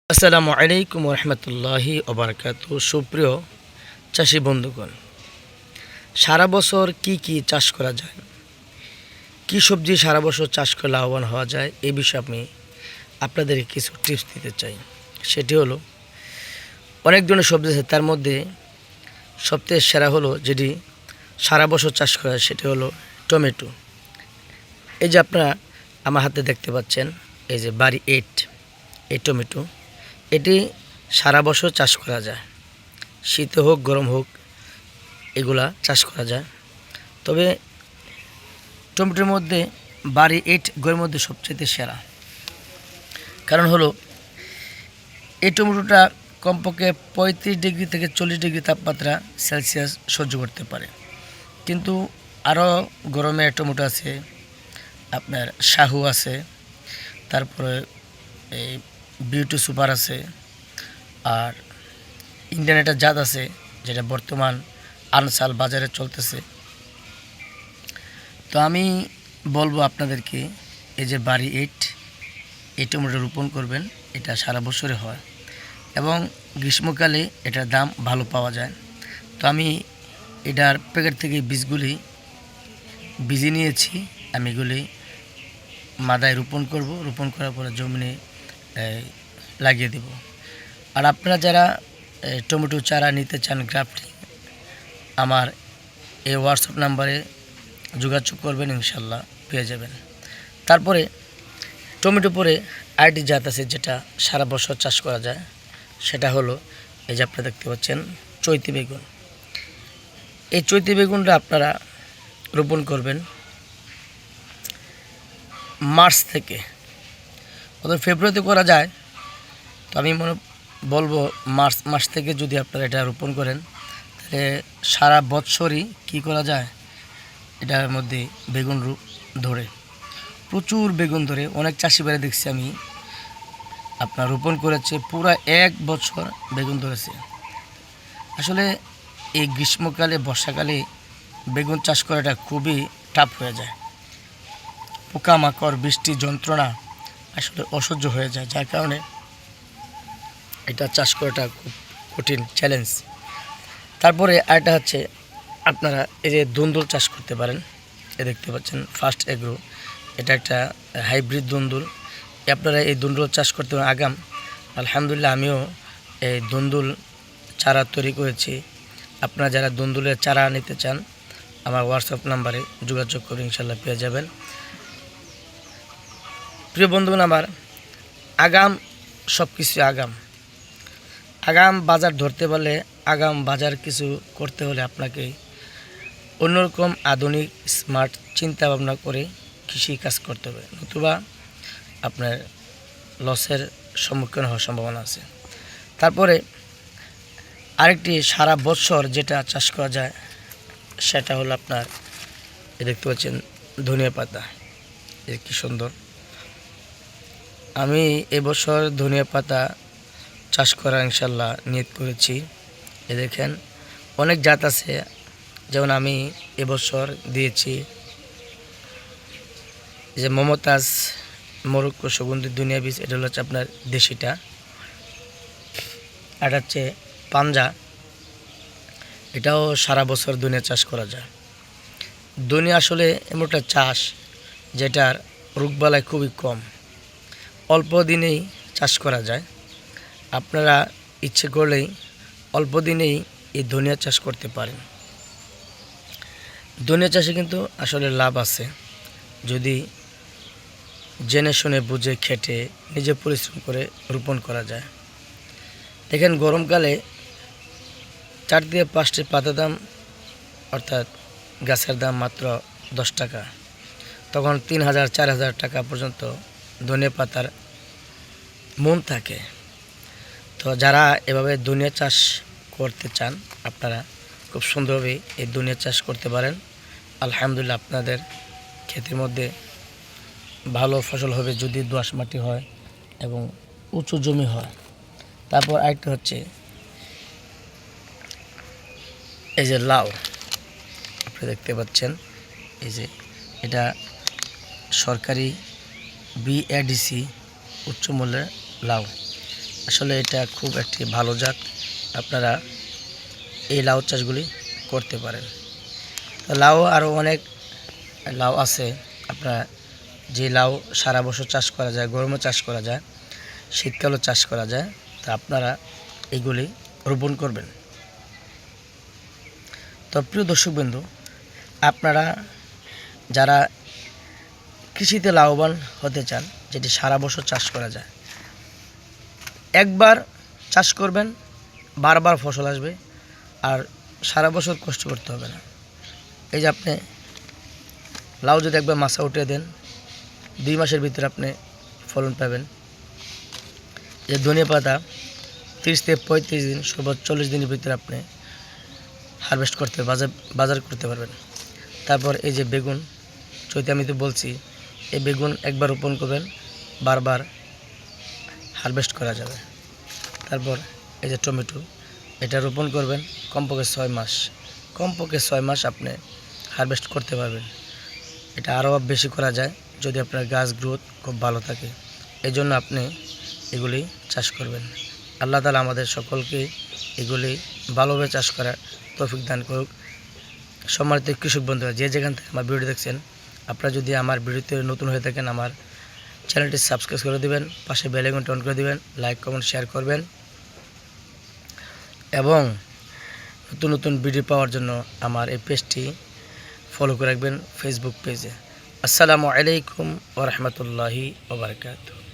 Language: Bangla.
আসসালামু আলাইকুম রহমতুল্লাহি ওবরাকাতু। সুপ্রিয় চাষি বন্ধুগণ, সারা বছর কি চাষ করা যায়, কি সবজি সারা বছর চাষ করে লাভবান হওয়া যায়, এই বিষয়ে আমি আপনাদেরকে কিছু টিপস দিতে চাই। সেটি হলো, অনেক ধরনের সবজি আছে, তার মধ্যে সবথেকে সেরা হলো যেটি সারা বছর চাষ করা যায়, সেটি হলো টমেটো। এই যে আপনারা আমার হাতে দেখতে পাচ্ছেন, এই যে বাড়ি 8, এই টমেটো, এটি সারা বছর চাষ করা যায়, শীতে হোক গরম হোক এগুলা চাষ করা যায়। তবে টমেটোর মধ্যে বাড়ি 8 গড়ের মধ্যে সবচেয়ে সেরা, কারণ হলো এই টমেটোটা কমপক্ষে 35 ডিগ্রি থেকে 40 ডিগ্রি তাপমাত্রা সেলসিয়াস সহ্য করতে পারে। কিন্তু আরও গরমের টমেটো আছে, আপনার শাহু আছে, তারপরে এই বিউটি সুপার আছে, আর ইন্ডিয়ান একটা জাত আছে যেটা বর্তমান আনসাল বাজারে চলতেছে। তো আমি বলবো আপনাদেরকে, এই যে বাড়ি 8, এই টমেটো রোপণ করবেন। এটা সারা বছরে হয় এবং গ্রীষ্মকালে এটার দাম ভালো পাওয়া যায়। তো আমি এটার প্যাকেট থেকে বীজগুলি ভিজিয়ে নিয়েছি, আমি এগুলি মাদায় রোপণ করব। রোপণ করার পরে জমিনে লাগিয়ে দেব। আর আপনারা যারা টমেটো চারা নিতে চান গ্রাফটিং, আমার এই হোয়াটসঅ্যাপ নাম্বারে যোগাযোগ করবেন, ইনশাল্লাহ পেয়ে যাবেন। তারপরে টমেটো পরে আরেকটি জাত আছে যেটা সারা বছর চাষ করা যায়, সেটা হলো এই যে আপনারা দেখতে পাচ্ছেন চৈতি বেগুন। এই চৈতি বেগুনটা আপনারা রোপণ করবেন মার্চ থেকে, অথবা ফেব্রুয়ারিতে করা যায়। তো আমি বলবো মার্চ মাস থেকে যদি আপনারা এটা রোপণ করেন, তাহলে সারা বছরই কি করা যায়, এটার মধ্যে বেগুন ধরে, প্রচুর বেগুন ধরে। অনেক চাষি ভাইরা দেখছি আমি আপনার রোপণ করেছে, পুরো 1 বছর বেগুন ধরেছে। আসলে এই গ্রীষ্মকালে বর্ষাকালে বেগুন চাষ করাটা খুবই টাফ হয়ে যায়। পোকামাকড়, বৃষ্টি, যন্ত্রণা আসলে অসহ্য হয়ে যায়, যার কারণে এটা চাষ করাটা খুব কঠিন চ্যালেঞ্জ। তারপরে আরেকটা হচ্ছে, আপনারা এই যে দুন্দুল চাষ করতে পারেন। এ দেখতে পাচ্ছেন ফার্স্ট এগ্রো, এটা একটা হাইব্রিড দুন্দুল। আপনারা এই দুন্দুল চাষ করতে পারেন। আগাম আলহামদুলিল্লাহ আমিও এই দুন্দুল চারা তৈরি করেছি। আপনারা যারা দুন্দুলের চারা নিতে চান, আমার হোয়াটসঅ্যাপ নাম্বারে যোগাযোগ করে ইনশাল্লাহ পেয়ে যাবেন। প্রিয় বন্ধুগণ, আমার আগাম সব কিছু আগাম বাজার ধরতে পারলে, আগাম বাজার কিছু করতে হলে আপনাকে অন্যরকম আধুনিক স্মার্ট চিন্তা ভাবনা করে কৃষি কাজ করতে হবে, নতুবা আপনার লসের সম্মুখীন হওয়ার সম্ভাবনা আছে। তারপরে আরেকটি সারা বছর যেটা চাষ করা যায়, সেটা হলো আপনার দেখতে পাচ্ছেন ধনিয়া পাতা। কি সুন্দর! আমি এবছর ধনিয়া পাতা চাষ করা ইনশাল্লাহ নিয়ত করেছি। এ দেখেন অনেক জাত আছে, যেমন আমি এবছর দিয়েছি যে মমতাজ মরক্কো সুগন্ধি দুনিয়া বীজ, এটা হচ্ছে আপনার দেশিটা। এটা হচ্ছে পাঞ্জা, এটাও সারা বছর দুনিয়া চাষ করা যায়। দুনিয়া আসলে এমন একটা চাষ যেটার রোগবালাই খুবই কম, অল্প দিনেই চাষ করা যায়। আপনারা ইচ্ছে করলেই অল্প দিনেই এই ধনিয়া চাষ করতে পারেন। ধনিয়া চাষে কিন্তু আসলে লাভ আছে, যদি জেনে শুনে বুঝে খেটে নিজে পরিশ্রম করে রোপণ করা যায়। দেখেন গরমকালে 4 থেকে 5টি পাতা দাম, অর্থাৎ গাছের দাম মাত্র 10 টাকা, তখন 3000-4000 টাকা পর্যন্ত ধনিয়া পাতার মন থাকে। তো যারা এভাবে ধনিয়া চাষ করতে চান, আপনারা খুব সুন্দরভাবে এই ধনিয়া চাষ করতে পারেন। আলহামদুলিল্লাহ আপনাদের ক্ষেতের মধ্যে ভালো ফসল হবে যদি দোআঁশ মাটি হয় এবং উঁচু জমি হয়। তারপর আরেকটা হচ্ছে এই যে লাউ, আপনি দেখতে পাচ্ছেন, এই যে এটা সরকারি BADC উচ্চ মূল্যের লাউ। আসলে এটা খুব একটি ভালো জাত, আপনারা এই লাউ চাষগুলি করতে পারেন। তো লাউ আরও অনেক লাউ আছে, আপনারা যে লাউ সারা বছর চাষ করা যায়, গরমে চাষ করা যায়, শীতকালেও চাষ করা যায়, তা আপনারা এগুলি রোপণ করবেন। তো প্রিয় দর্শকবৃন্দ, আপনারা যারা কৃষিতে লাভবান হতে চান, যেটি সারা বছর চাষ করা যায়, একবার চাষ করবেন, বারবার ফসল আসবে, আর সারা বছর কষ্ট করতে হবে না। এই যে আপনি লাউ যদি একবার মাছা উঠিয়ে দেন, 2 মাসের ভিতরে আপনি ফলন পাবেন। যে ধনিয়া পাতা 30 থেকে 35 দিন, সর্বোচ্চ 40 দিনের ভিতরে আপনি হারভেস্ট করতে বাজার করতে পারবেন। তারপর এই যে বেগুন, চৈতে আমি তো বলছি, এই বেগুন একবার রোপণ করবেন, বারবার হারভেস্ট করা যাবে। তারপর এই যে টমেটো, এটা রোপণ করবেন, কমপক্ষে 6 মাস আপনি হারভেস্ট করতে পারবেন। এটা আরও বেশি করা যায় যদি আপনার গাছ গ্রোথ খুব ভালো থাকে। এই জন্য আপনি এগুলি চাষ করবেন। আল্লাহ তাআলা আমাদের সকলকে এগুলি ভালোভাবে চাষ করার তৌফিক দান করুক। সম্মানিত কৃষক বন্ধুরা, যে যেখান থেকে আমার ভিডিও দেখছেন, আপনারা যদি আমার ভিডিওতে নতুন হয়ে থাকেন, আমার চ্যানেলটি সাবস্ক্রাইব করে দেবেন, পাশে বেল আইকনটি অন করে দেবেন, লাইক কমেন্ট শেয়ার করবেন, এবং নতুন নতুন ভিডিও পাওয়ার জন্য আমার এই পেজটি ফলো করে রাখবেন ফেসবুক পেজে। আসসালামু আলাইকুম ওয়া রাহমাতুল্লাহি ওয়া বারাকাতুহু।